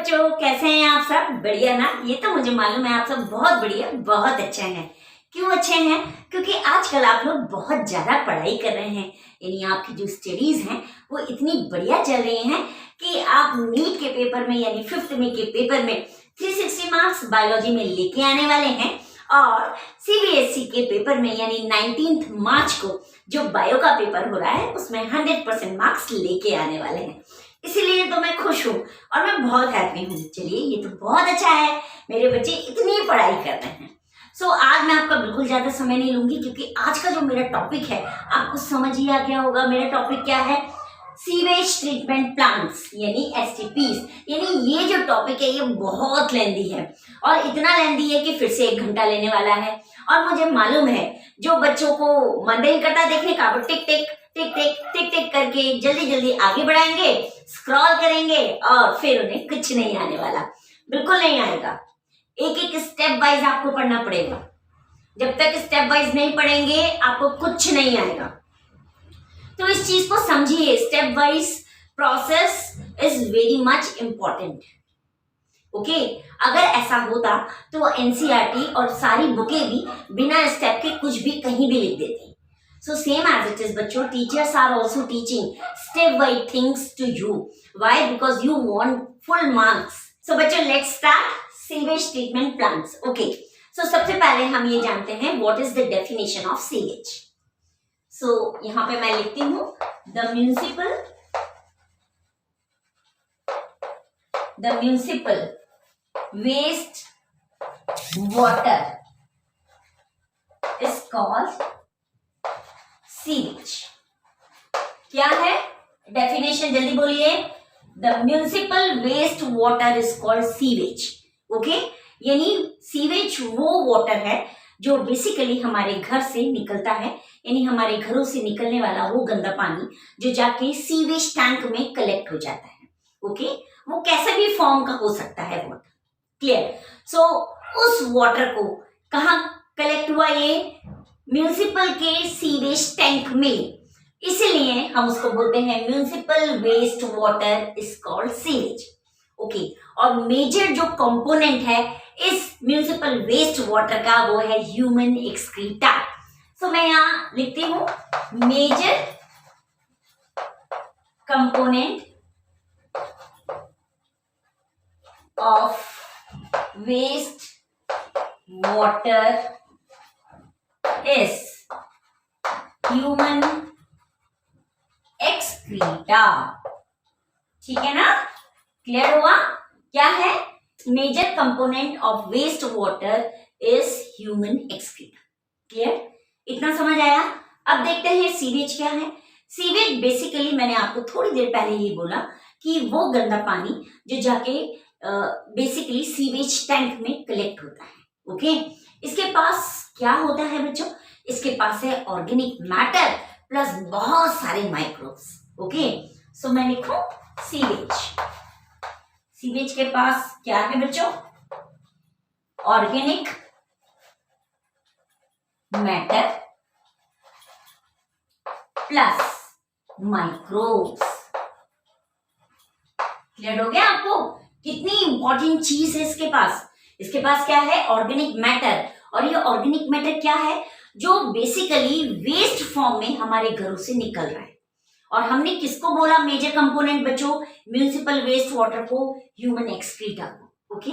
बच्चों, कैसे हैं आप सब? बढ़िया ना? ये तो मुझे मालूम है आप सब बहुत बढ़िया, बहुत अच्छे हैं। क्यों अच्छे हैं? क्योंकि आजकल आप लोग बहुत ज्यादा पढ़ाई कर रहे हैं। यानी आपकी जो स्टडीज हैं वो इतनी बढ़िया चल रही हैं कि आप नीट के पेपर में यानी 5th में के पेपर में 360 मार्क्स बायोलॉजी में लेके आने वाले हैं और सीबीएसई के पेपर में यानी 19 मार्च को जो बायो का पेपर हो रहा है उसमें 100% मार्क्स लेके आने वाले हैं। इसीलिए तो मैं खुश हूँ और मैं बहुत हैप्पी हूँ। चलिए, ये तो बहुत अच्छा है, मेरे बच्चे इतनी पढ़ाई कर रहे हैं। आज मैं आपका बिल्कुल ज्यादा समय नहीं लूंगी क्योंकि आज का जो मेरा टॉपिक है आपको समझ ही आ गया होगा। मेरा टॉपिक क्या है? सीवेज ट्रीटमेंट प्लांट्स यानी एसटीपीज। यानी ये जो टॉपिक है ये बहुत लेंदी है और इतना लेंदी है कि फिर से 1 घंटा लेने वाला है। और मुझे मालूम है जो बच्चों को मन नहीं करता देखने का वो टिक टिक टिक टिक टिक टिक करके जल्दी जल्दी आगे बढ़ाएंगे, स्क्रॉल करेंगे और फिर उन्हें कुछ नहीं आने वाला, बिल्कुल नहीं आएगा। एक एक स्टेप वाइज आपको पढ़ना पड़ेगा। जब तक स्टेप वाइज नहीं पढ़ेंगे आपको कुछ नहीं आएगा। तो इस चीज को समझिए, step wise process is very much important. Okay, अगर ऐसा होता तो एनसीईआरटी और सारी बुकें भी बिना स्टेप के कुछ भी कहीं भी लिख देती। So same as it is, बच्चों, teachers are also teaching step by things to you. Why? Because you want full marks. So बच्चों, let's start sewage treatment plants. Okay. So सबसे पहले हम ये जानते हैं what is the definition of sewage. So यहाँ पे मैं लिखती हूँ the municipal waste water is called sewage. क्या है डेफिनेशन? जल्दी बोलिए। The municipal waste water is called sewage. Okay, यानी सीवेज वो वाटर है जो बेसिकली हमारे घर से निकलता है, यानी हमारे घरों से निकलने वाला वो गंदा पानी जो जाके सीवेज टैंक में कलेक्ट हो जाता है। ओके, वो कैसे भी फॉर्म का हो सकता है वाटर। क्लियर? सो उस वाटर को कहाँ कलेक्ट हुआ? ये म्यूनिसिपल के सीवेज टैंक में, इसलिए हम उसको बोलते हैं municipal waste water is called sewage. Okay, और मेजर जो कंपोनेंट है इस म्यूनिसिपल वेस्ट वाटर का वो है ह्यूमन एक्सक्रीटा। सो मैं यहां लिखती हूं major component of waste water is human excreta। ठीक है ना? क्लियर हुआ? क्या है? Major component of waste water is human excreta. Clear? इतना समझ आया? अब देखते हैं सीवेज क्या है। सीवेज बेसिकली मैंने आपको थोड़ी देर पहले ही बोला कि वो गंदा पानी जो जाके बेसिकली सीवेज टैंक में कलेक्ट होता है। ओके, इसके पास क्या होता है बच्चों? इसके पास है ऑर्गेनिक मैटर प्लस बहुत सारे माइक्रोब्स। ओके, सो मैं लिखूं सीवेज। सीवेज के पास क्या है बच्चों? Organic matter plus microbes. Clear हो गया आपको? कितनी इंपॉर्टेंट चीज है इसके पास। इसके पास क्या है? Organic matter. और ये ऑर्गेनिक मैटर क्या है? जो बेसिकली वेस्ट फॉर्म में हमारे घरों से निकल रहा है। और हमने किसको बोला मेजर कंपोनेंट बच्चों? म्यूनिसिपल वेस्ट वाटर को, ह्यूमन एक्सक्रीटा को। ओके,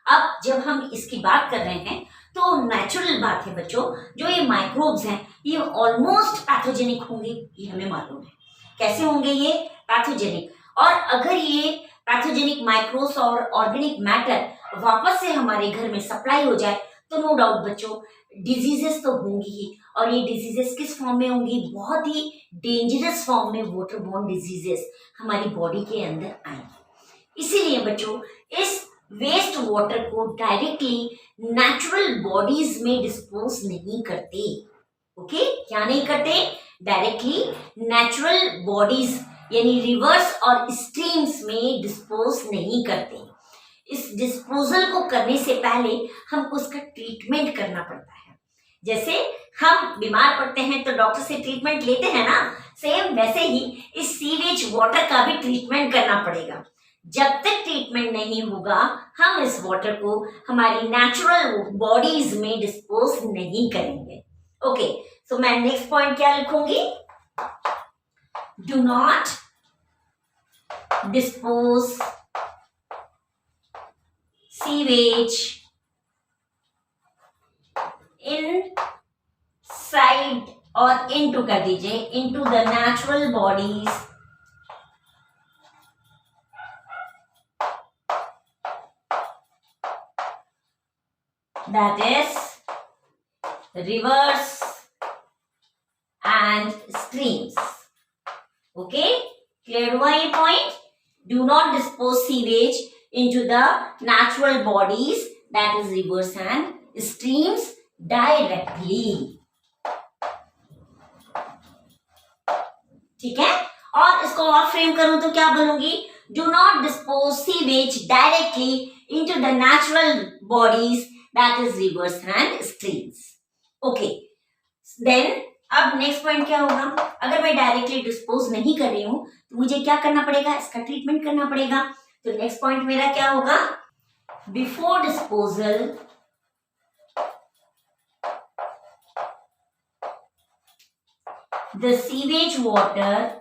अब जब हम इसकी बात कर रहे हैं तो नेचुरल बात है बच्चों, जो ये माइक्रोब्स हैं ये ऑलमोस्ट पैथोजेनिक होंगे, ये हमें मालूम है। कैसे होंगे ये? पैथोजेनिक। और अगर ये पैथोजेनिक माइक्रोब्स और ऑर्गेनिक मैटर वापस से हमारे घर में सप्लाई हो जाए तो नो डाउट बच्चों डिजीजेस तो होंगी ही। और ये डिजीजेस किस फॉर्म में होंगी? बहुत ही डेंजरस फॉर्म में वाटरबोर्न डिजीजेस हमारी बॉडी के अंदर आएंगे। इसीलिए बच्चों इस वेस्ट वाटर को डायरेक्टली नेचुरल बॉडीज में डिस्पोज नहीं करते। ओके, क्या नहीं करते? डायरेक्टली नेचुरल बॉडीज यानी रिवर्स और स्ट्रीम्स में डिस्पोज नहीं करते। इस डिस्पोजल को करने से पहले हमको उसका ट्रीटमेंट करना पड़ता है। जैसे हम बीमार पड़ते हैं तो डॉक्टर से ट्रीटमेंट लेते हैं ना, सेम वैसे ही इस सीवेज वाटर का भी ट्रीटमेंट करना पड़ेगा। जब तक ट्रीटमेंट नहीं होगा हम इस वाटर को हमारी नेचुरल बॉडीज में डिस्पोज नहीं करेंगे। ओके, सो मैं नेक्स्ट पॉइंट क्या लिखूंगी? Do not dispose sewage in side और इनटू कर दीजिए into the natural bodies that is rivers and streams. Okay, clear हुआ ये point? Do not dispose sewage into the natural bodies that is rivers and streams directly. ठीक है, और इसको और फ्रेम करूं तो क्या बोलूंगी? Do not dispose sewage directly into the natural bodies that is rivers and streams. Okay, then अब नेक्स्ट पॉइंट क्या होगा? अगर मैं डायरेक्टली डिस्पोज नहीं कर रही हूं तो मुझे क्या करना पड़ेगा? इसका ट्रीटमेंट करना पड़ेगा। तो नेक्स्ट पॉइंट मेरा क्या होगा? Before disposal the sewage water,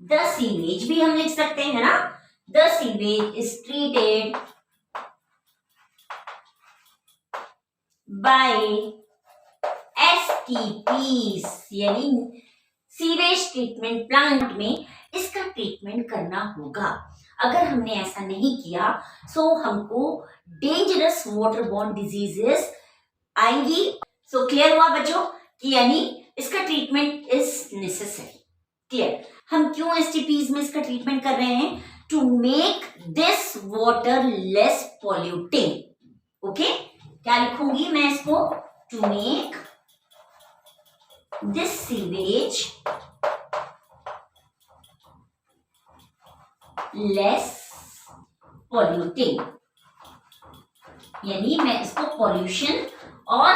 the sewage भी हम लिख सकते हैं ना, the sewage is treated by STPs, यानी सीवेज ट्रीटमेंट प्लांट में इसका ट्रीटमेंट करना होगा। अगर हमने ऐसा नहीं किया सो हमको डेंजरस वाटरबॉर्न डिजीजेस आएंगी। सो क्लियर हुआ बच्चों कि यानी इसका ट्रीटमेंट इज नेसेसरी। क्लियर? हम क्यों STPs में इसका ट्रीटमेंट कर रहे हैं? To make this water less polluting. Okay, क्या लिखूंगी मैं इसको? To make this sewage less polluting, यानी मैं इसको पॉल्यूशन और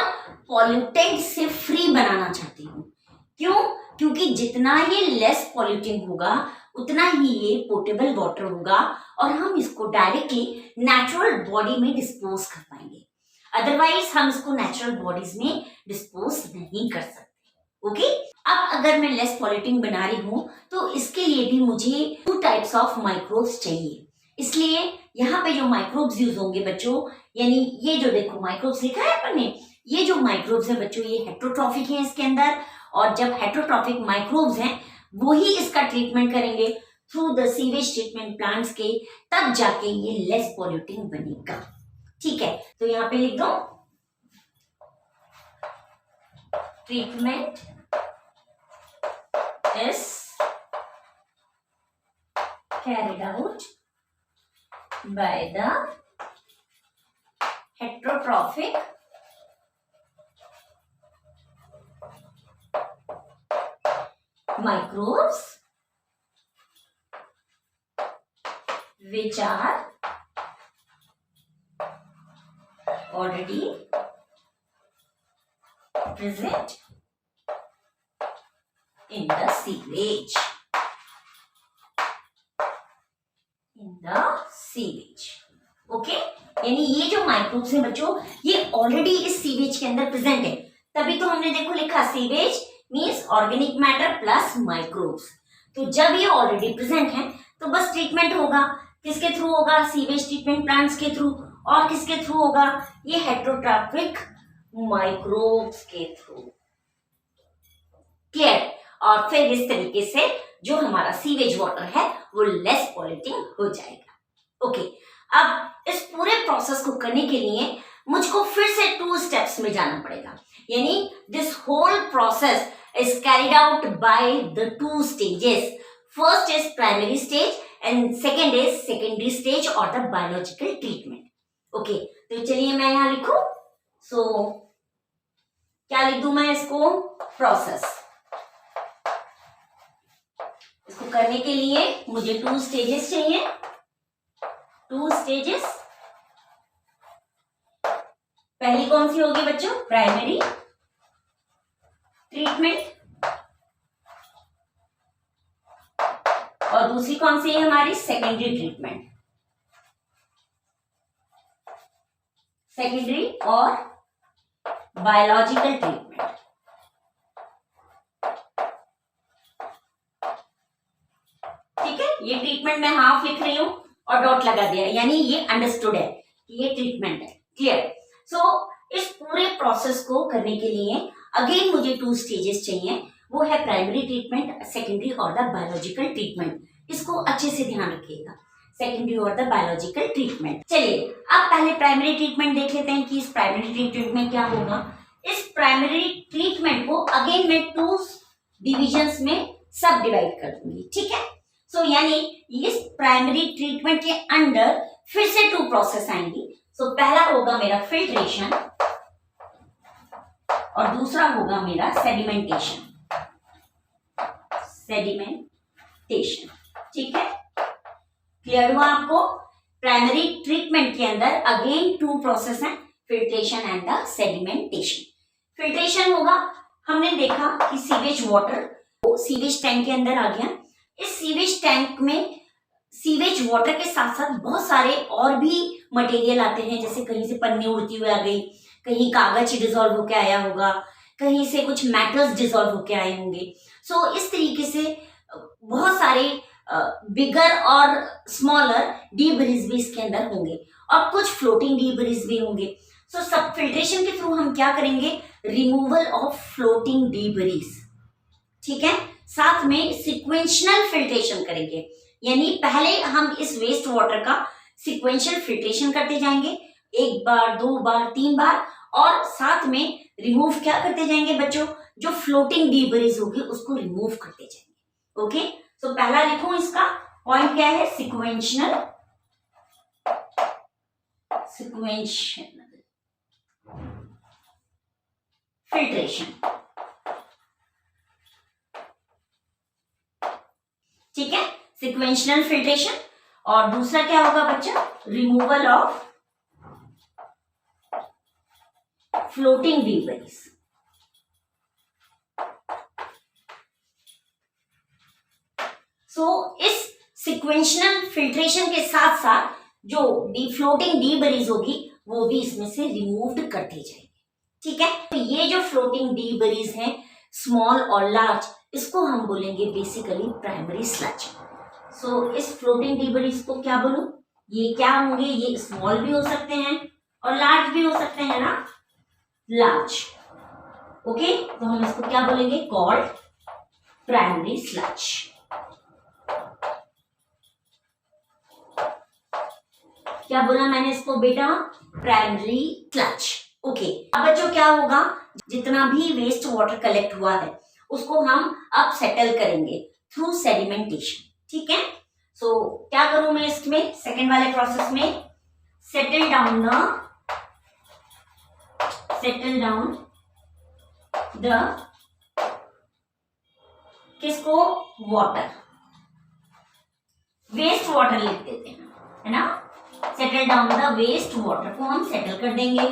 पॉल्यूटेंट से फ्री बनाना चाहती हूँ। क्यों? क्योंकि जितना ये लेस पॉल्यूटिंग होगा उतना ही ये पोर्टेबल वाटर होगा और हम इसको डायरेक्टली नेचुरल बॉडी में डिस्पोज कर पाएंगे। अदरवाइज हम इसको नेचुरल बॉडीज में डिस्पोज नहीं कर सकते। ओके, अब अगर मैं लेस पॉल्यूटिंग बना रही हूं तो इसके लिए भी मुझे 2 टाइप्स ऑफ माइक्रोब्स चाहिए। इसलिए यहाँ पे जो माइक्रोब्स यूज होंगे बच्चों, यानी ये जो देखो माइक्रोब्स लिखा है अपन ने, ये जो माइक्रोब्स है बच्चों ये हेट्रोट्रॉफिक है इसके अंदर, और जब हेट्रोट्रॉफिक माइक्रोब्स हैं वो ही इसका ट्रीटमेंट करेंगे through the sewage treatment plants के, तब जाके ये लेस पॉल्यूटिंग बनेगा। ठीक है, तो यहाँ पे लिख दो treatment is carried out by the heterotrophic microbes which are already present in the sewage. Okay, यानी ये जो माइक्रोब्स हैं बच्चों ये ऑलरेडी इस सीवेज के अंदर प्रेजेंट है, तभी तो हमने देखो लिखा sewage means organic matter plus microbes. तो जब ये ऑलरेडी प्रेजेंट है तो बस ट्रीटमेंट होगा, किसके थ्रू होगा? सीवेज ट्रीटमेंट प्लांट्स के थ्रू। और किसके थ्रू होगा? ये हेट्रोट्रॉफिक माइक्रोब्स के थ्रू। क्लियर? और फिर इस तरीके से जो हमारा सीवेज वाटर है वो लेस पॉल्यूटिंग हो जाएगा। ओके, अब इस पूरे प्रोसेस को करने के लिए मुझको फिर से 2 स्टेप्स में जाना पड़ेगा, यानी this whole process is carried out by the 2 stages. First is primary stage and second is secondary stage और द बायोलॉजिकल ट्रीटमेंट। ओके, तो चलिए मैं यहां लिखूं। सो क्या लिख दूं मैं इसको? प्रोसेस। इसको करने के लिए मुझे 2 स्टेजेस चाहिए। 2 स्टेजेस, पहली कौन सी होगी बच्चों? प्राइमरी ट्रीटमेंट और दूसरी कौन सी है हमारी सेकेंडरी ट्रीटमेंट, सेकेंडरी और बायोलॉजिकल ट्रीटमेंट। ठीक है, ये ट्रीटमेंट मैं हाफ लिख रही हूं और डॉट लगा दिया, यानी ये अंडरस्टूड है कि ये ट्रीटमेंट है। क्लियर? सो इस पूरे प्रोसेस को करने के लिए अगेन मुझे 2 स्टेजेस चाहिए, वो है प्राइमरी ट्रीटमेंट, सेकेंडरी और द बायोलॉजिकल ट्रीटमेंट। इसको अच्छे से ध्यान रखिएगा, सेकेंडरी और द बायोलॉजिकल ट्रीटमेंट। चलिए अब पहले प्राइमरी ट्रीटमेंट देख लेते हैं कि इस प्राइमरी ट्रीटमेंट में क्या होगा। इस प्राइमरी ट्रीटमेंट को अगेन मैं 2 डिविजन्स में सब डिवाइड कर दूंगी। ठीक है, सो यानी इस प्राइमरी ट्रीटमेंट के अंडर फिर से 2 प्रोसेस आएंगी। सो पहला होगा मेरा फिल्ट्रेशन और दूसरा होगा मेरा सेडिमेंटेशन। सेडिमेंटेशन, ठीक है, क्लियर हुआ आपको? प्राइमरी ट्रीटमेंट के अंदर अगेन 2 प्रोसेस हैं, filtration and the sedimentation. Filtration होगा, हमने देखा कि सीवेज वाटर सीवेज टैंक के अंदर आ गया। इस सीवेज टैंक में सीवेज वाटर के साथ साथ बहुत सारे और भी मटेरियल आते हैं, जैसे कहीं से पन्नी उड़ती हुई आ गई, कहीं कागज डिजोल्व होकर आया होगा, कहीं से कुछ मेटल्स डिजोल्व होकर आए होंगे। सो इस तरीके से बहुत सारे बिगर और स्मॉलर डीब्रीज भी इसके अंदर होंगे और कुछ फ्लोटिंग डीब्रीज भी होंगे। सो सब फिल्ट्रेशन के थ्रू हम क्या करेंगे, रिमूवल ऑफ फ्लोटिंग डीब्रीज। ठीक है, साथ में सिक्वेंशियल फिल्ट्रेशन करेंगे, यानी पहले हम इस वेस्ट वाटर का सिक्वेंशियल फिल्ट्रेशन करते जाएंगे, 1 बार 2 बार 3 बार, और साथ में रिमूव क्या करते जाएंगे बच्चों, जो फ्लोटिंग डीब्रीज होगी उसको रिमूव करते जाएंगे। ओके, तो पहला लिखूं, इसका पॉइंट क्या है, सिक्वेंशियल फिल्ट्रेशन। ठीक है, सिक्वेंशियल फिल्ट्रेशन। और दूसरा क्या होगा बच्चा, रिमूवल ऑफ फ्लोटिंग डीब्रीज। सो इस सिक्वेंशियल फिल्ट्रेशन के साथ साथ जो फ्लोटिंग डीब्रीज होगी वो भी इसमें से रिमूव्ड करते जाएंगे। ठीक है, तो ये जो फ्लोटिंग डीब्रीज हैं, स्मॉल और लार्ज, इसको हम बोलेंगे बेसिकली प्राइमरी स्लज। सो इस फ्लोटिंग डीब्रीज को क्या बोलूं, ये क्या होंगे, ये स्मॉल भी हो सकते हैं और लार्ज भी हो सकते हैं ना, लार्ज। ओके, तो हम इसको क्या बोलेंगे, कॉल्ड प्राइमरी स्लज। क्या बोला मैंने इसको बेटा, प्राइमरी स्लज। ओके, अब बच्चों क्या होगा, जितना भी वेस्ट वाटर कलेक्ट हुआ है उसको हम अब सेटल करेंगे थ्रू सेडिमेंटेशन। ठीक है, सो क्या करूं मैं इसमें, सेकेंड वाले प्रोसेस में, सेटल डाउन द किसको, वाटर, वेस्ट वाटर लिख देते हैं, है ना, settle down the waste water को हम सेटल कर देंगे,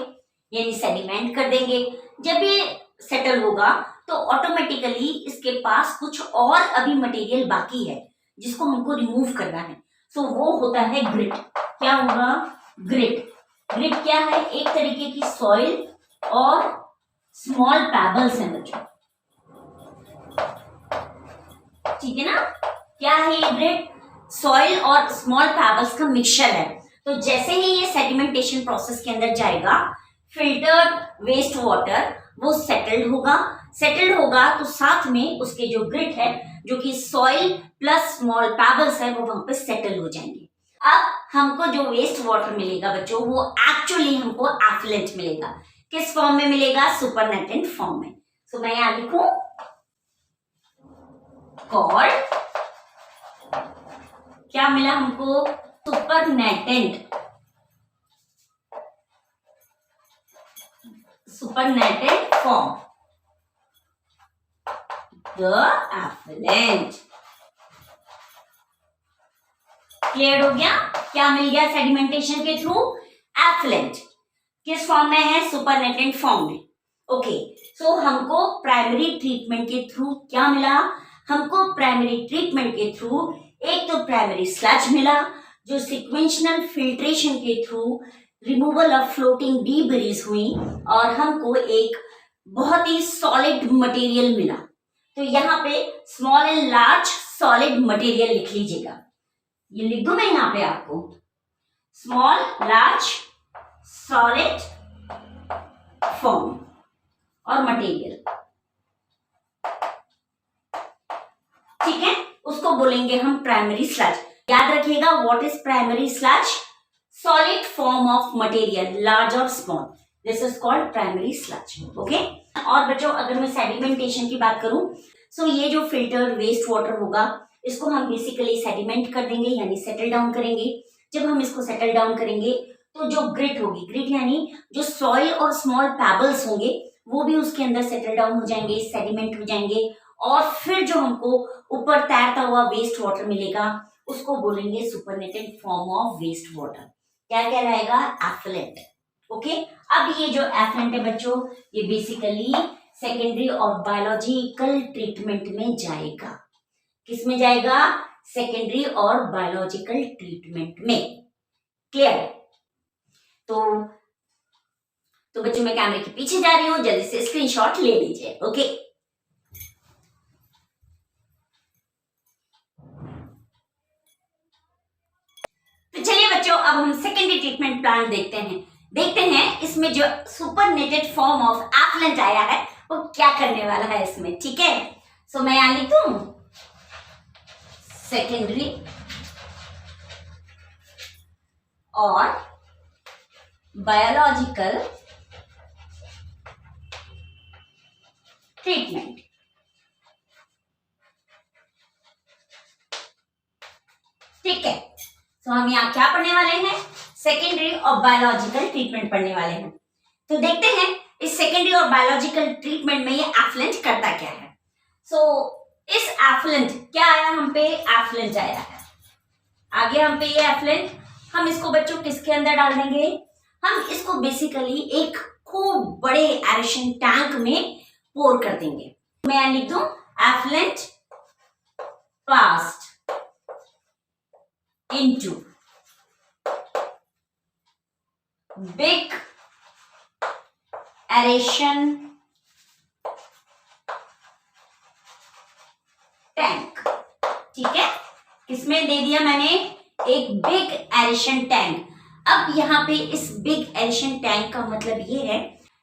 यानी सेडिमेंट कर देंगे। जब ये सेटल होगा तो ऑटोमेटिकली इसके पास कुछ और अभी मटेरियल बाकी है जिसको हमको रिमूव करना है। सो वो होता है ग्रिट। क्या होगा, ग्रिट। ग्रिट क्या है, एक तरीके की सॉइल और स्मॉल पैबल्स हैं बच्चों। ठीक है ना, क्या है ये ग्रिट, सॉइल और स्मॉल पैबल्स का मिक्सचर है। तो जैसे ही ये सेडिमेंटेशन प्रोसेस के अंदर जाएगा, फिल्टर्ड वेस्ट वाटर वो सेटल्ड होगा तो साथ में उसके जो ग्रिट है, जो कि सॉइल प्लस स्मॉल पैबल्स है, वो वहां पे सेटल हो जाएंगे। अब हमको जो वेस्ट वाटर मिलेगा बच्चों, वो एक्चुअली हमको एफ्लुएंट मिलेगा। किस फॉर्म में मिलेगा, सुपरनेटेंट फॉर्म में। सो मैं यहां लिखूं, कॉल्ड, क्या मिला हमको, supernatant form, the effluent. Clear हो गया, क्या मिल गया सेडिमेंटेशन के थ्रू, एफ्लुएंट। किस फॉर्म में है, सुपरनेटेंट फॉर्म में। ओके, सो हमको प्राइमरी ट्रीटमेंट के थ्रू क्या मिला, हमको प्राइमरी ट्रीटमेंट के थ्रू एक तो प्राइमरी स्लज मिला जो सिक्वेंशनल फिल्ट्रेशन के थ्रू रिमूवल ऑफ फ्लोटिंग डीब्रीज हुई और हमको एक बहुत ही सॉलिड मटेरियल मिला। तो यहाँ पे small and large solid material लिख लीजिएगा। ये लिख दूं मैं यहाँ पे आपको, स्मॉल लार्ज सॉलिड फॉर्म और मटेरियल, ठीक है, उसको बोलेंगे हम प्राइमरी स्लज। याद रखिएगा, what is primary sludge? Solid form of material, large और small, this is called primary sludge. Okay. और बच्चों अगर मैं सेडिमेंटेशन की बात करूं, सो ये जो फिल्टर्ड वेस्ट वाटर होगा इसको हम बेसिकली सेडिमेंट कर देंगे, यानी सेटल डाउन करेंगे। जब हम इसको सेटल डाउन करेंगे तो जो ग्रिट होगी, ग्रिट यानी जो सॉइल और स्मॉल पैबल्स होंगे वो भी उसके अंदर सेटल डाउन हो जाएंगे, सेडिमेंट हो जाएंगे, और फिर जो हमको ऊपर तैरता हुआ वेस्ट वाटर मिलेगा उसको बोलेंगे सुपरनेटेड फॉर्म ऑफ वेस्ट वाटर। क्या कहलाएगा? एफ्लुएंट। ओके। अब ये जो एफ्लुएंट है बच्चों, ये बेसिकली सेकेंडरी और बायोलॉजिकल ट्रीटमेंट में जाएगा। किस में जाएगा? सेकेंडरी और बायोलॉजिकल ट्रीटमेंट में। क्लियर? तो बच्चों मैं कैमरे के पीछे जा रही हूं, जल्दी से स्क्रीनशॉट ले लीजिए। ओके। तो चलिए बच्चों अब हम सेकेंडरी ट्रीटमेंट प्लान देखते हैं इसमें जो सुपरनेटेड फॉर्म ऑफ एफ्लुएंट आया है वो क्या करने वाला है इसमें। ठीक है, सो मैं यहां लिख दूं सेकेंडरी और बायोलॉजिकल ट्रीटमेंट। ठीक है, तो हम यहाँ क्या पढ़ने वाले हैं? सेकेंडरी और बायोलॉजिकल ट्रीटमेंट पढ़ने वाले हैं। तो देखते हैं इस सेकेंडरी और बायोलॉजिकल ट्रीटमेंट में ये एफ्लुएंट करता क्या है। इस एफ्लुएंट क्या आया हम पे? एफ्लुएंट आया है। आगे हम पे ये एफ्लुएंट, हम इसको बच्चों किसके अंदर डाल देंगे? हम इसको बेसिकली एक खूब बड़े एरेशन टैंक में पोर कर देंगे। मैं लिख दूं effluent passed into big aeration tank। ठीक है, किसमें दे दिया मैंने? एक बिग एरेशन टैंक। अब यहाँ पे इस बिग एरेशन टैंक का मतलब ये है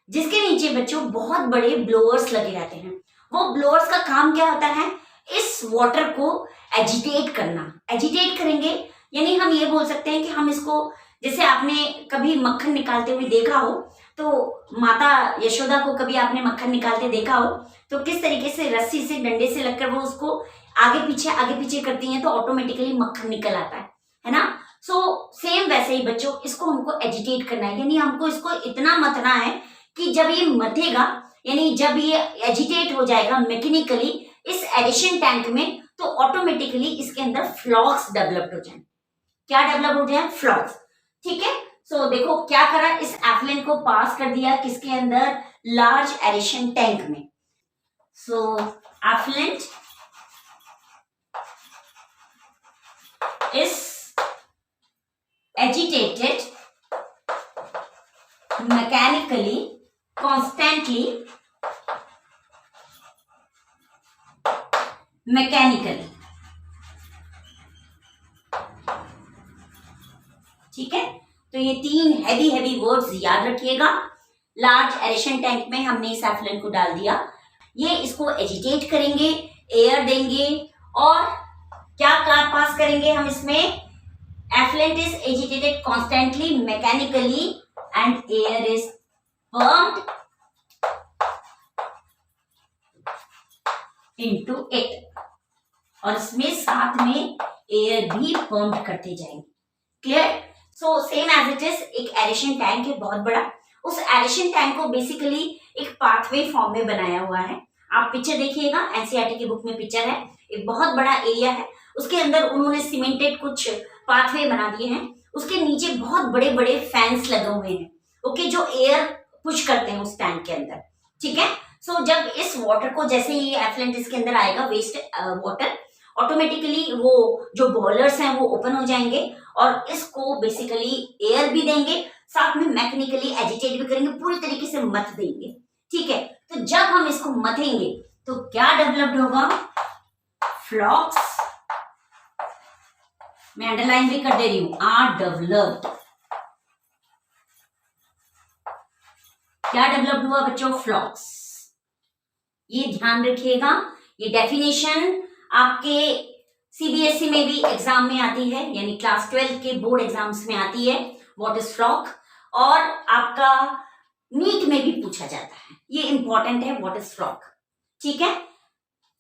जिसके नीचे बच्चों बहुत बड़े ब्लोअर्स लगे रहते हैं। वो ब्लोअर्स का काम क्या होता है? इस वाटर को एजिटेट करना। एजिटेट करेंगे यानी हम ये बोल सकते हैं कि हम इसको, जैसे आपने कभी मक्खन निकालते हुए देखा हो, तो माता यशोदा को कभी आपने मक्खन निकालते देखा हो तो किस तरीके से रस्सी से, डंडे से लगकर वो उसको आगे पीछे करती हैं तो ऑटोमेटिकली मक्खन निकल आता है ना। सेम वैसे ही बच्चों इसको हमको एजिटेट करना है, यानी हमको इसको इतना मथना है कि जब ये मथेगा, यानी जब ये एजिटेट हो जाएगा मैकेनिकली इस एडिशन टैंक में, तो ऑटोमेटिकली इसके अंदर फ्लॉक्स डेवलप हो जाए। क्या डेवलप हो जाए? फ्लॉक्स। ठीक है, देखो क्या करा, इस एफ्लुएंट को पास कर दिया किसके अंदर? लार्ज एडिशन टैंक में। Effluent is agitated mechanically constantly mechanically. ठीक है, तो ये तीन हैवी वर्ड्स याद रखिएगा। लार्ज एरेशन टैंक में हमने इस एफ्लुएंट को डाल दिया, ये इसको एजिटेट करेंगे, एयर देंगे और क्या पास करेंगे हम इसमें? Effluent is agitated constantly mechanically and air is pumped into it, और इसमें साथ में एयर भी पंप करते जाएंगे। Clear? Same as it is एक एरेशन टैंक है बहुत बड़ा। उस एरेशन टैंक को बेसिकली एक पाथवे फॉर्म में बनाया हुआ है। आप पिक्चर देखिएगा, एनसीईआरटी की बुक में पिक्चर है, एक बहुत बड़ा एरिया है, उसके अंदर उन्होंने सीमेंटेड कुछ पाथवे बना दिए हैं, उसके नीचे बहुत बड़े बड़े फैंस लगे हुए हैं। ओके, जो एयर पुश करते हैं उस टैंक के अंदर। ठीक है, जब इस वाटर को, जैसे ये एफ्लुएंट इसके अंदर आएगा, वेस्ट वाटर, ऑटोमेटिकली वो जो बॉलर्स हैं वो ओपन हो जाएंगे और इसको बेसिकली एयर भी देंगे, साथ में मैकेनिकली एजिटेट भी करेंगे, पूरी तरीके से मथ देंगे। ठीक है, तो जब हम इसको मथेंगे तो क्या डेवलप्ड होगा? फ्लॉक्स, मैं अंडरलाइन भी कर दे रही हूं, आर डेवलप्ड। क्या डेवलप्ड हुआ बच्चों? फ्लॉक्स। ये ध्यान रखिएगा, ये डेफिनेशन आपके सीबीएसई में भी एग्जाम में आती है, यानी क्लास 12 के बोर्ड एग्जाम्स में आती है, व्हाट इज फ्लॉक, और आपका नीट में भी पूछा जाता है, ये इंपॉर्टेंट है, व्हाट इज फ्लॉक। ठीक है,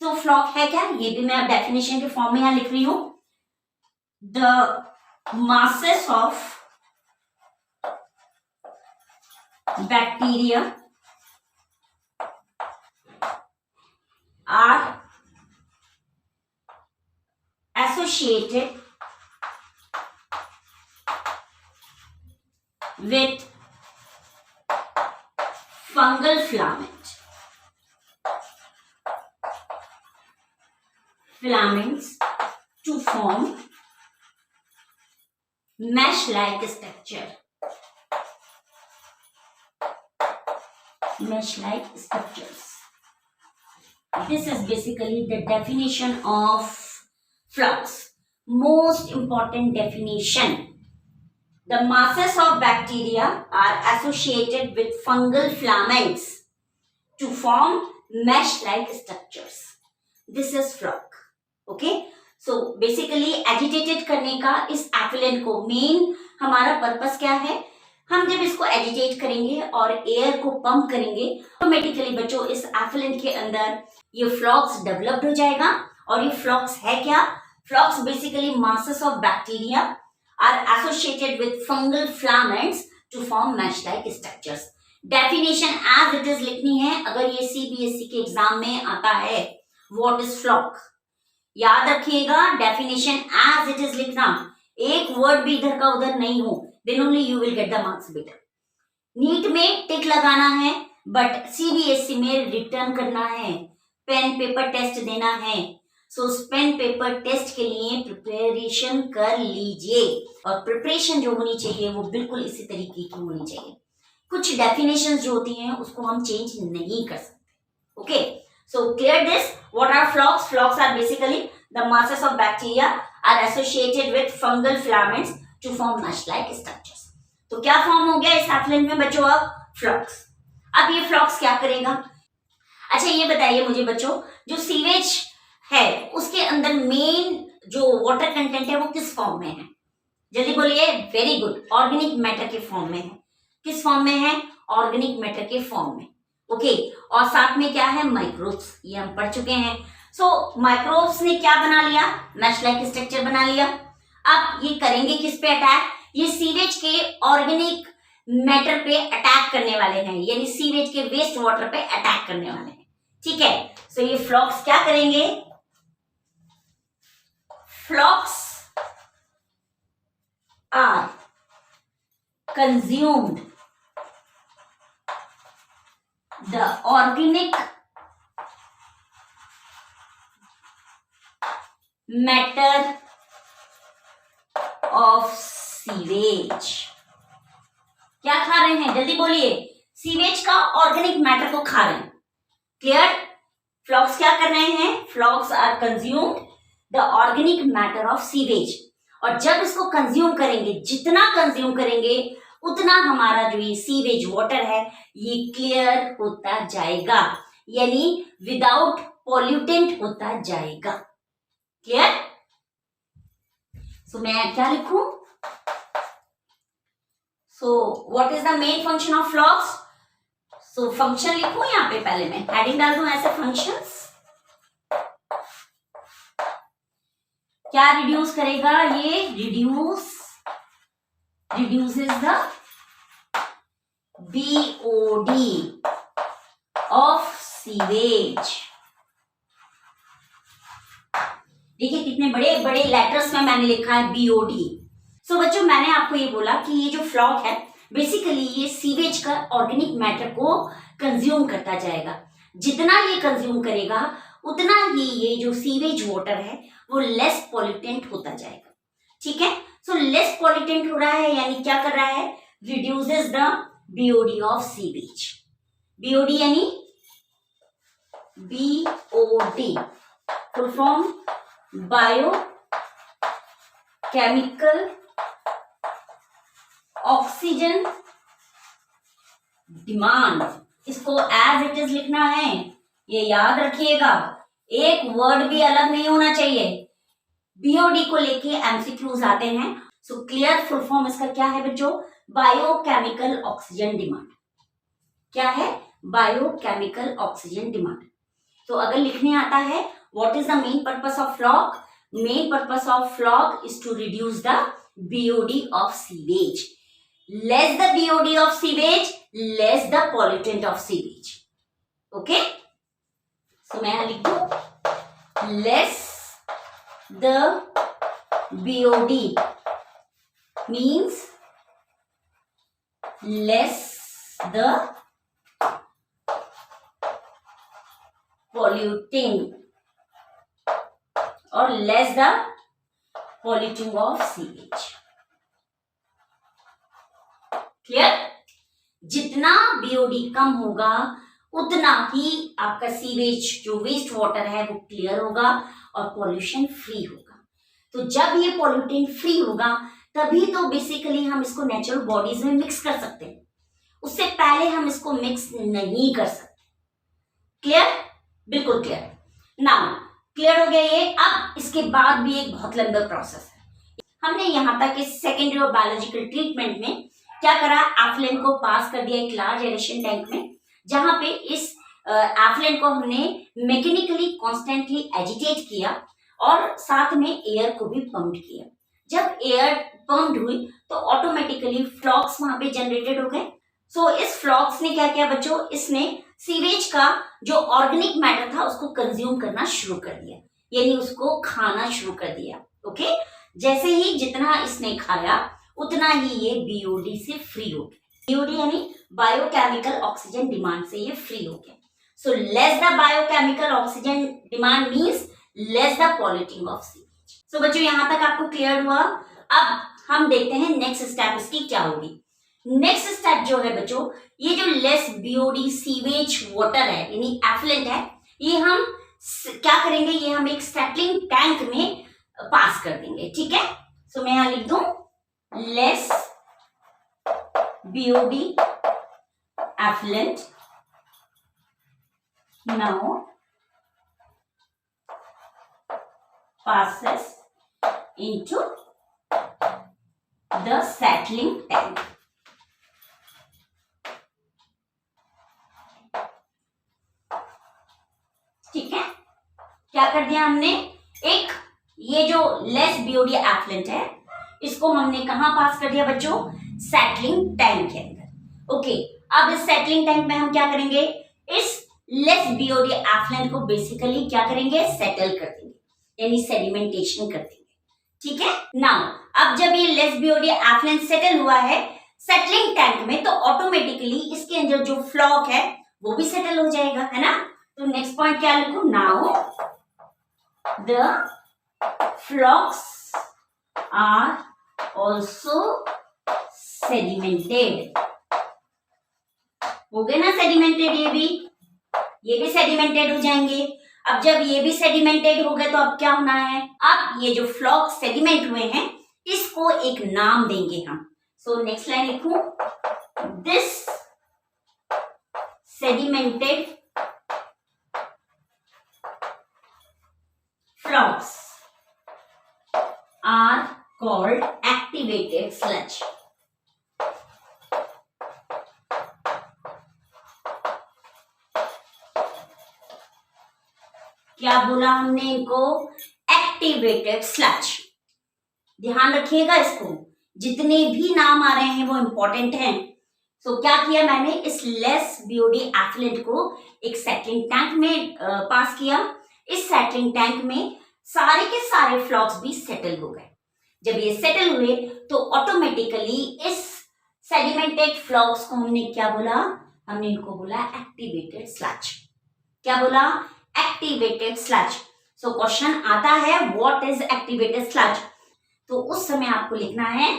तो फ्लॉक है क्या? ये भी मैं डेफिनेशन के फॉर्म में यहां लिख रही हूं। The masses of bacteria are associated with fungal filaments to form mesh-like structure. Mesh-like structures. This is basically the definition of flux. Most important definition. The masses of bacteria are associated with fungal filaments to form mesh-like structures. This is flux. Okay? So basically agitated करने का इस effluent को, main हमारा purpose क्या है? हम जब इसको एजिटेट करेंगे और एयर को पंप करेंगे, ऑटोमेटिकली बच्चों इस एफिलेंट के अंदर ये फ्लॉक्स डेवलप्ड हो जाएगा। और ये फ्लॉक्स है क्या? Flocs basically masses of bacteria are associated with fungal filaments to form mesh like structures. Definition as it is लिखनी है, अगर ये सीबीएसई के एग्जाम में आता है, व्हाट इज फ्लॉक, याद रखिएगा डेफिनेशन एज इट इज लिखना, एक वर्ड भी इधर का उधर नहीं हो, then only you will get the marks बेटा। नीट में टिक लगाना है, बट सीबीएसई में रिटर्न करना है, पेन पेपर टेस्ट देना है। सो उस पेन पेपर टेस्ट के लिए प्रिपरेशन कर लीजिए, और प्रिपरेशन जो होनी चाहिए वो बिल्कुल इसी तरीके की होनी चाहिए। कुछ डेफिनेशंस जो होती हैं उसको हम चेंज नहीं कर सकते। Okay, so clear this. What are flocks? Flocks are basically the masses of bacteria are associated with fungal filaments to form mesh-like structures. तो क्या फॉर्म हो गया इस एफिलेंट में बच्चों? अब फ्लॉक्स। अब ये फ्लॉक्स क्या करेगा? अच्छा ये बताइए मुझे बच्चों, जो सीवेज है उसके अंदर मेन जो वाटर कंटेंट है वो किस फॉर्म में है? जल्दी बोलिए। वेरी गुड, ऑर्गेनिक मैटर के फॉर्म में है। किस फॉर्म में है? ऑर्गेनिक मैटर के फॉर्म में। ओके, और साथ में क्या है? माइक्रोब्स, ये हम पढ़ चुके हैं। सो माइक्रोब्स ने क्या बना लिया? मैश लाइक स्ट्रक्चर बना लिया। अब ये करेंगे किस पे अटैक? ये सीवेज के ऑर्गेनिक मैटर पे अटैक करने वाले हैं, यानी सीवेज के वेस्ट वाटर पे अटैक करने वाले हैं। ठीक है, सो ये फ्लॉक्स क्या करेंगे? Flocs are consumed the organic matter of sewage। क्या खा रहे हैं? जल्दी बोलिए। सीवेज का ऑर्गेनिक मैटर को खा रहे हैं। क्लियर? फ्लॉक्स क्या कर रहे हैं? Flocs are consumed the organic matter of sewage, और जब इसको कंज्यूम करेंगे, जितना कंज्यूम करेंगे उतना हमारा जो ये सीवेज वाटर है ये क्लियर होता जाएगा, यानी विदाउट पॉल्यूटेंट होता जाएगा। क्लियर? सो मैं क्या लिखूं? So what is the main function of flocs? So function लिखूं यहां पे, पहले मैं हेडिंग डाल दूं ऐसे, फंक्शंस। क्या रिड्यूस करेगा? ये reduces the BOD of sewage। देखिए कितने बड़े बड़े लेटर्स में मैंने लिखा है BOD। सो बच्चों मैंने आपको ये बोला कि ये जो फ्लॉक है बेसिकली ये सीवेज का ऑर्गेनिक मैटर को कंज्यूम करता जाएगा। जितना ये कंज्यूम करेगा उतना ही ये जो सीवेज वाटर है वो लेस पॉल्यूटेंट होता जाएगा। ठीक है, सो लेस पॉल्यूटेंट हो रहा है यानी क्या कर रहा है, reduces the BOD of sewage. BOD यानी BOD full form biochemical oxygen demand. इसको एज इट इज लिखना है, ये याद रखिएगा, एक वर्ड भी अलग नहीं होना चाहिए। बीओडी को लेके एमसीक्यूज आते हैं। सो क्लियर फुल फॉर्म इसका क्या है बच्चों, बायोकेमिकल ऑक्सीजन डिमांड। क्या है, बायोकेमिकल ऑक्सीजन डिमांड। तो अगर लिखने आता है what is the main purpose of floc, main purpose of floc is to reduce the BOD of sewage. Less the BOD of sewage, less the pollutant of sewage. Okay, so मैं यहां लिख दू less the BOD means less the polluting और less the polluting of sewage। Clear, जितना BOD कम होगा उतना ही आपका सीवेज जो वेस्ट वाटर है वो क्लियर होगा और पॉल्यूशन फ्री होगा। तो जब ये पॉल्यूटेंट फ्री होगा तभी तो बेसिकली हम इसको नेचुरल बॉडीज में मिक्स कर सकते हैं, उससे पहले हम इसको मिक्स नहीं कर सकते। क्लियर, बिल्कुल क्लियर। नाउ क्लियर हो गया ये। अब इसके बाद भी एक बहुत लंबा प्रोसेस है। हमने यहां तक इस सेकेंडरी और बायोलॉजिकल ट्रीटमेंट में क्या करा, एफ्लुएंट को पास कर दिया एक लार्ज एरेशन टैंक में, जहां पे इस एफ्लुएंट को हमने मैकेनिकली कॉन्स्टेंटली एजिटेट किया और साथ में एयर को भी पंप किया। जब एयर पंप हुई तो ऑटोमेटिकली फ्लॉक्स वहां पे जनरेटेड हो गए। सो इस फ्लॉक्स ने क्या किया बच्चों, इसने सीवेज का जो ऑर्गेनिक मैटर था उसको कंज्यूम करना शुरू कर दिया, यानी उसको खाना शुरू कर दिया। ओके, जैसे ही जितना इसने खाया उतना ही ये बीओडी से फ्री हो गया। बीओडी यानी बायोकेमिकल ऑक्सीजन डिमांड से ये फ्री हो गया। So less the biochemical oxygen demand means less the polluting of sewage. So बच्चों यहां तक आपको क्लियर हुआ। अब हम देखते हैं नेक्स्ट स्टेप इसकी क्या होगी। नेक्स्ट स्टेप जो है बच्चों, ये जो लेस बीओडी सीवेज वाटर है यानी एफ्लुएंट है, ये हम क्या करेंगे, ये हम एक सेटलिंग टैंक में पास कर देंगे। ठीक है, सो मैं यहां लिख दूं less BOD effluent now passes into the settling tank। ठीक है, क्या कर दिया हमने, एक ये जो लेस बीओडी एफ्लुएंट है इसको हमने कहां पास कर दिया बच्चों, सेटलिंग टैंक के अंदर। ओके, अब इस सेटलिंग टैंक में हम क्या करेंगे, इस लेस बीओडी एफ्लुएंट को बेसिकली क्या करेंगे, सेटल कर देंगे यानी सेडिमेंटेशन कर देंगे। ठीक है, नाउ अब जब ये लेस बीओडी एफ्लुएंट सेटल हुआ है सेटलिंग टैंक में तो ऑटोमेटिकली इसके अंदर जो फ्लॉक है वो भी सेटल हो जाएगा, है ना। तो नेक्स्ट पॉइंट क्या लिखूं, now the flocs are also sedimented. हो गए ना सेडिमेंटेड, ये भी सेडिमेंटेड हो जाएंगे। अब जब ये भी सेडिमेंटेड हो गए तो अब क्या होना है, अब ये जो फ्लॉक सेडिमेंट हुए हैं इसको एक नाम देंगे हम। सो नेक्स्ट लाइन लिखूं, this sedimented flocs are called activated sludge. क्या बोला हमने इनको, एक्टिवेटेड स्लज। ध्यान रखिएगा इसको, जितने भी नाम आ रहे हैं वो इंपॉर्टेंट हैं। सो क्या किया मैंने, इस लेस बीओडी एफ्लुएंट को एक सेटलिंग टैंक में पास किया। इस सेटलिंग टैंक में सारे के सारे फ्लॉक्स भी सेटल हो गए। जब ये सेटल हुए तो ऑटोमेटिकली इस सेडिमेंटेड फ्लॉक्स को हमने क्या बोला, हमने इनको बोला एक्टिवेटेड स्लज। क्या बोला, एक्टिवेटेड स्लज। सो क्वेश्चन आता है व्हाट इज एक्टिवेटेड स्लज, तो उस समय आपको लिखना है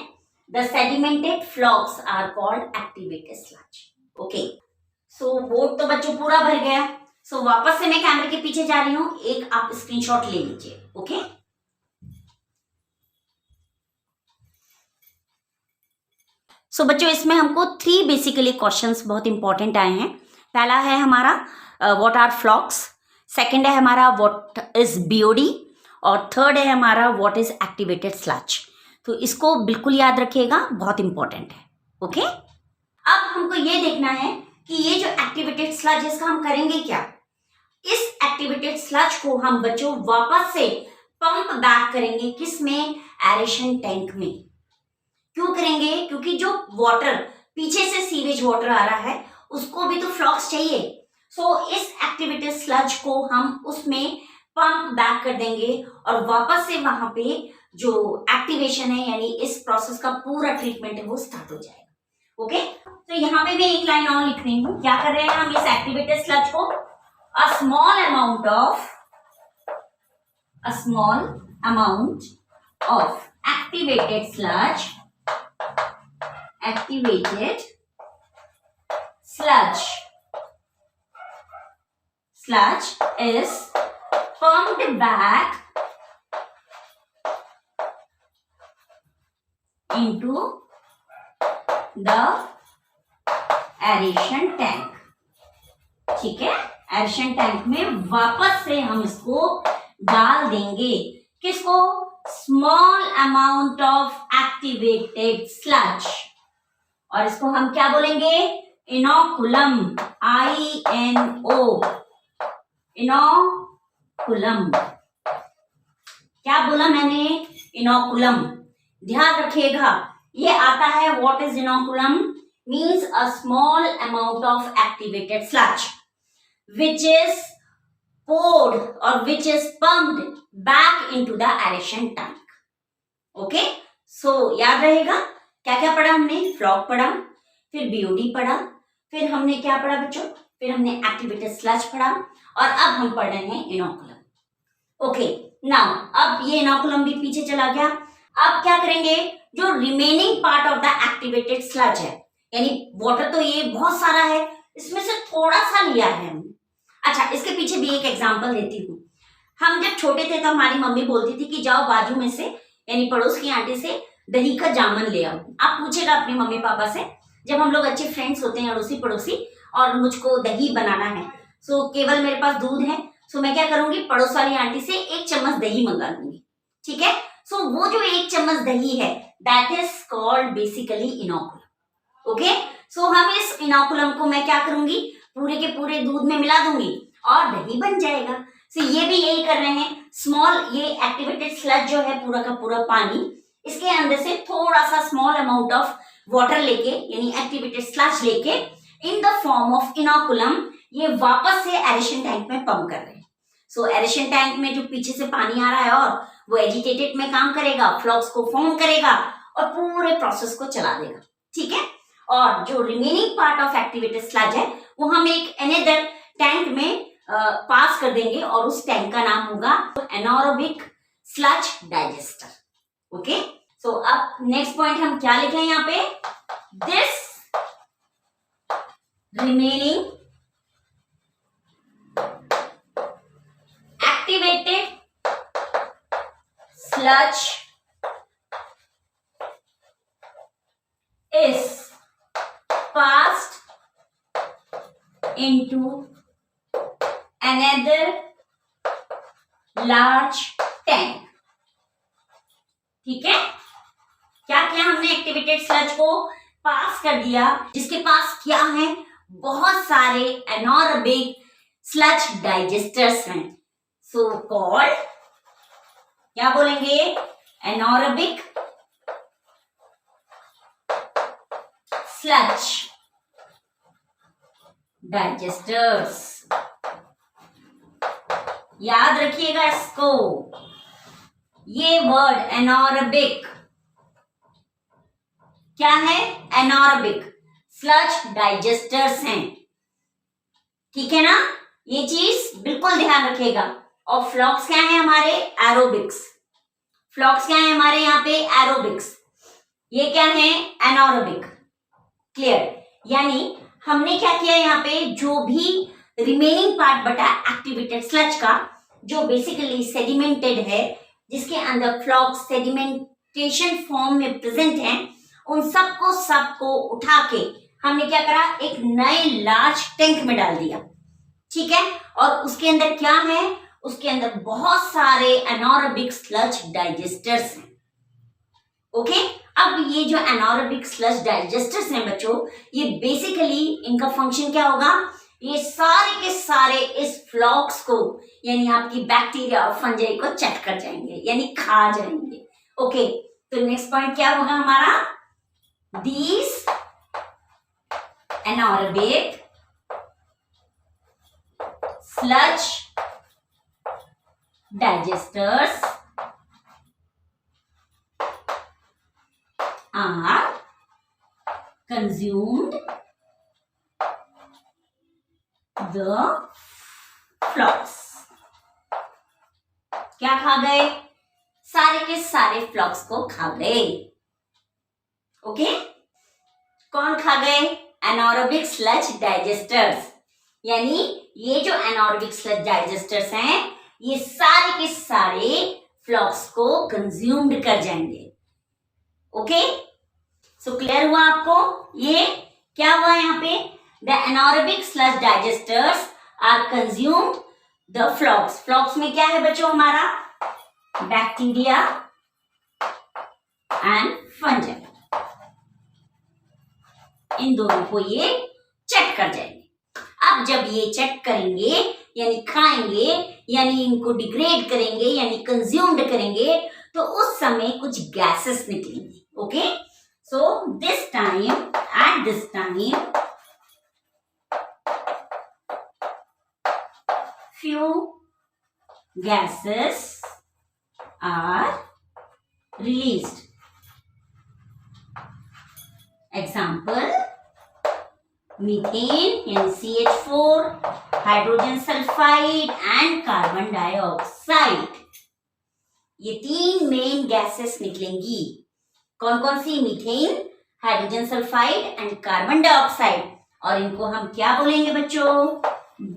the sedimented flocs are called activated sludge. Okay, so board तो बच्चों पूरा भर गया। सो वापस से मैं कैमरे के पीछे जा रही हूं, एक आप स्क्रीनशॉट ले लीजिए। ओके, सो बच्चों इसमें हमको 3 बेसिकली क्वेश्चंस बहुत इंपॉर्टेंट आए हैं। पहला है हमारा व्हाट आर फ्लॉक्स, सेकंड है हमारा व्हाट इज बीओडी, और थर्ड है हमारा व्हाट इज एक्टिवेटेड स्लज। तो इसको बिल्कुल याद रखिएगा, बहुत इंपॉर्टेंट है। ओके, अब हमको ये देखना है कि ये जो एक्टिवेटेड स्लज इसका हम करेंगे क्या। इस एक्टिवेटेड स्लज को हम बच्चों वापस से पंप बैक करेंगे, किसमें, एरेशन टैंक में। क्यों करेंगे, क्योंकि जो वाटर पीछे से सीवेज वाटर आ रहा है उसको भी तो फ्लॉक्स चाहिए। सो इस एक्टिवेटेड स्लज को हम उसमें पंप बैक कर देंगे और वापस से वहां पे जो एक्टिवेशन है यानी इस प्रोसेस का पूरा ट्रीटमेंट है वो स्टार्ट हो जाएगा। ओके, तो यहाँ पे मैं एक लाइन और लिख रही हूँ। क्या कर रहे हैं हम इस एक्टिवेटेड स्लज को, a small amount of activated sludge is pumped back into the aeration tank। ठीक है, एरेशन टैंक में वापस से हम इसको डाल देंगे, किसको, small amount of activated sludge, और इसको हम क्या बोलेंगे, इनोकुलम, INO, इनोकुलम। क्या बोला मैंने, इनोकुलम। ध्यान रखिएगा, ये आता है what is inoculum, means a small amount of activated sludge which is poured or which is pumped back into the aeration tank। Okay, so याद रहेगा क्या क्या पढ़ा हमने, फ्लॉक पढ़ा, फिर बीओडी पढ़ा, फिर हमने क्या पढ़ा बच्चों, फिर हमने एक्टिवेटेड स्लज पढ़ा, और अब हम पढ़ रहे हैं इनोकुलम। ओके, नाउ अब ये इनोकुलम भी पीछे चला गया। अब क्या करेंगे, जो remaining part of the activated sludge है, यानी वाटर तो ये बहुत सारा है, इसमें से थोड़ा सा लिया है हमने। अच्छा, इसके पीछे भी एक एग्जांपल देती हूँ। हम जब छोटे थे तो हमारी मम्मी बोलती थी कि जाओ बाजू में से यानी पड़ोस की आंटी से दही का जामन ले आओ। आप पूछेगा अपने मम्मी पापा से, जब हम लोग अच्छे फ्रेंड्स होते हैं अड़ोसी पड़ोसी और मुझको दही बनाना है, सो केवल मेरे पास दूध है, सो मैं क्या करूंगी, पड़ोस वाली आंटी से 1 चम्मच दही मंगा लूंगी। ठीक है, सो वो जो 1 चम्मच दही है that is called basically inoculum. Okay, so हम इस इनोकुलम को मैं क्या करूंगी, पूरे के पूरे दूध में मिला दूंगी और दही बन जाएगा। सो ये भी यही कर रहे हैं, स्मॉल, ये एक्टिवेटेड स्लज जो है पूरा का पूरा पानी, इसके अंदर से थोड़ा सा स्मॉल अमाउंट ऑफ वाटर लेके यानी एक्टिवेटेड स्लज लेके in the form of inoculum ये वापस से एरेशन टैंक में पंप कर रहे हैं। सो एरेशन टैंक में जो पीछे से पानी आ रहा है और वो एजिटेटेड में काम करेगा, फ्लॉक्स को फॉर्म करेगा और पूरे प्रोसेस को चला देगा। ठीक है, और जो remaining part of activated sludge है वो हम एक अनदर टैंक में पास कर देंगे और उस टैंक का नाम होगा एनारोबिक स्लज डाइजेस्टर। ओके, सो अब नेक्स्ट पॉइंट हम क्या लिखें यहाँ पे, this remaining activated sludge is passed into another large tank। ठीक है, क्या किया हमने, एक्टिवेटेड स्लज को पास कर दिया, जिसके पास क्या है, बहुत सारे एनारोबिक स्लज डाइजेस्टर्स हैं। सो कॉल्ड, क्या बोलेंगे, एनारोबिक स्लज डाइजेस्टर्स। याद रखिएगा इसको, ये वर्ड एनारोबिक क्या है, एनारोबिक स्लज डाइजेस्टर्स हैं। ठीक है ना, ये चीज बिल्कुल ध्यान रखिएगा। और फ्लॉक्स क्या है हमारे? एरोबिक्स। फ्लॉक्स क्या है हमारे यहाँ पे? एरोबिक्स। ये क्या है? एनारोबिक। क्लियर? यानी हमने क्या किया यहाँ पे, जो भी रिमेनिंग पार्ट बटा एक्टिवेटेड स्लज का, जो बेसिकली सेडिमेंटेड है, जिसके अंदर फ्लॉक्स सेडिमेंटेशन फॉर्म में प्रेजेंट है, उन सबको उठा के हमने क्या करा, एक नए लार्ज टैंक में डाल दिया। ठीक है? और उसके अंदर क्या है? उसके अंदर बहुत सारे एनारोबिक स्लज डाइजेस्टर्स हैं। ओके? अब ये जो एनारोबिक स्लज डाइजेस्टर्स हैं बच्चों, ये बेसिकली इनका फंक्शन क्या होगा, ये सारे के सारे इस फ्लॉक्स को, यानी आपकी बैक्टीरिया और फंजाई को चट कर जाएंगे, यानी खा जाएंगे। ओके, तो नेक्स्ट पॉइंट क्या होगा हमारा? These anaerobic sludge digesters are consumed the flocks। क्या खा गए? सारे के सारे फ्लॉक्स को खा गए। ओके? कौन खा गए? Anaerobic sludge digesters. यानी ये जो एनारोबिक स्लज डाइजेस्टर्स हैं, ये सारे के सारे फ्लॉक्स को कंज्यूम्ड कर जाएंगे। ओके? सो क्लियर हुआ आपको? ये क्या हुआ यहाँ पे? The anaerobic sludge digesters are consumed the flocs. Flocs में क्या है बच्चों हमारा? Bacteria and fungi. इन दोनों को ये चट कर जाएंगे। अब जब ये चेक करेंगे, यानी खाएंगे, यानी इनको डिग्रेड करेंगे, यानी कंज्यूम्ड करेंगे, तो उस समय कुछ गैसेस निकलेंगे। Okay? So this time, at this time, few gases are released. Example, methane यानी CH4, hydrogen sulphide and carbon dioxide. ये तीन मेन गैसेस निकलेंगी। कौन कौन सी? Methane, hydrogen sulphide and carbon dioxide. और इनको हम क्या बोलेंगे बच्चों?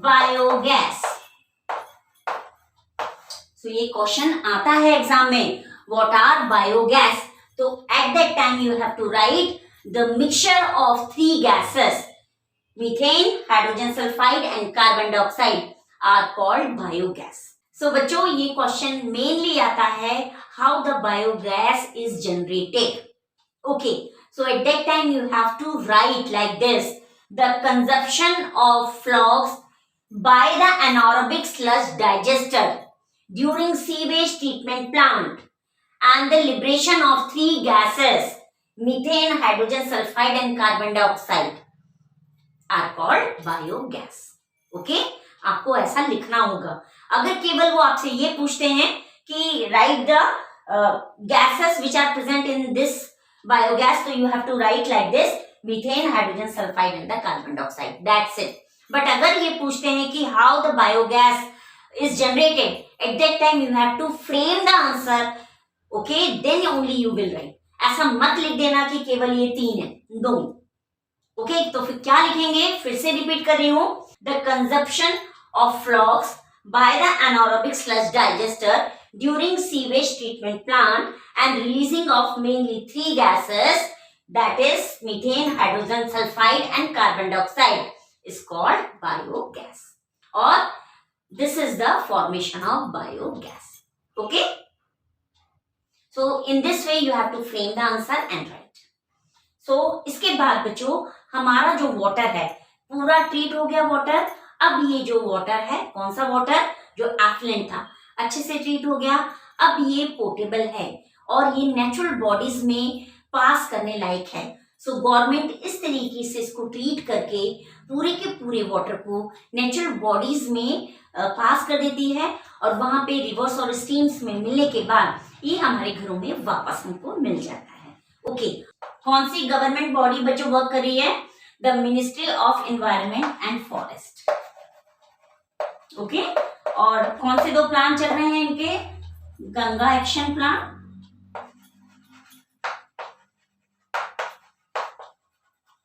बायोगैस। तो ये क्वेश्चन आता है एग्जाम में, व्हाट आर बायोगैस? तो at that time you have to write the mixture of three gases, methane, hydrogen sulphide and carbon dioxide are called biogas. So बच्चों, ये क्वेश्चन मेनली आता है how the biogas is generated. Okay, so at that time you have to write like this, the consumption of flocs by the anaerobic sludge digester during sewage treatment plant and the liberation of three gases, methane, hydrogen sulfide and carbon dioxide are called biogas. Okay? आपको ऐसा लिखना होगा। अगर केवल वो आपसे ये पूछते हैं कि write the gases which are present in this biogas, so you have to write like this, methane, hydrogen sulfide and the carbon dioxide. That's it. But अगर ये पूछते हैं कि how the biogas is generated, at that time you have to frame the answer. Okay, then only you will write. ऐसा मत लिख देना कि केवल ये तीन है, दो। ओके, तो फिर क्या लिखेंगे? फिर से रिपीट कर रही हूं, the consumption of flocs by the anaerobic sludge digester during sewage treatment plant and releasing of mainly three gases, that is methane, hydrogen sulphide and carbon dioxide, is called biogas. और this is the formation of biogas. Okay, so in this way you have to frame the answer and write. so इसके बाद बच्चों, हमारा जो water है पूरा treat हो गया वाटर। अब ये जो वाटर है, कौन सा वाटर? जो एफ्लुएंट था, अच्छे से ट्रीट हो गया। अब ये पोर्टेबल है और ये नेचुरल बॉडीज में पास करने लायक है। सो गवर्नमेंट इस तरीके से इसको ट्रीट करके पूरे के पूरे वाटर को नेचुरल बॉडीज में पास कर देती है, और वहां पे रिवर्स और स्ट्रीम्स में मिलने के बाद ये हमारे घरों में वापस हमको मिल जाता है। ओके, कौन सी गवर्नमेंट बॉडी बच्चों वर्क कर रही है? The ministry of environment and forest. Okay. और कौन से 2 प्लान चल रहे हैं इनके? गंगा एक्शन प्लान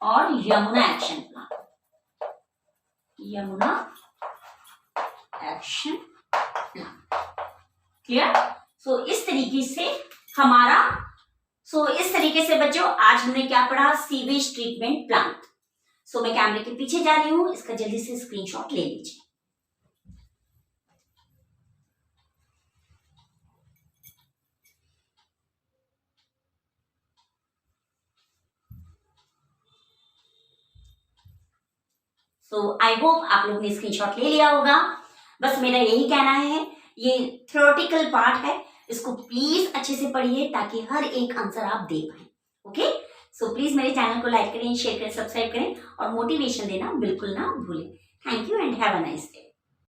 और Yamuna action plan. Yamuna action plan, clear? So इस तरीके से हमारा इस तरीके से बच्चों आज हमने क्या पढ़ा? Sewage treatment plant. मैं कैमरे के पीछे जा रही हूं, इसका जल्दी से स्क्रीनशॉट ले लीजिए। आई होप आप लोगों ने स्क्रीनशॉट ले लिया होगा। बस मेरा यही कहना है, ये थ्योरेटिकल पार्ट है, इसको प्लीज अच्छे से पढ़िए ताकि हर एक आंसर आप दे पाए। ओके, प्लीज मेरे चैनल को लाइक करें, शेयर करें, सब्सक्राइब करें और मोटिवेशन देना बिल्कुल ना भूलें। Thank you and have a nice day.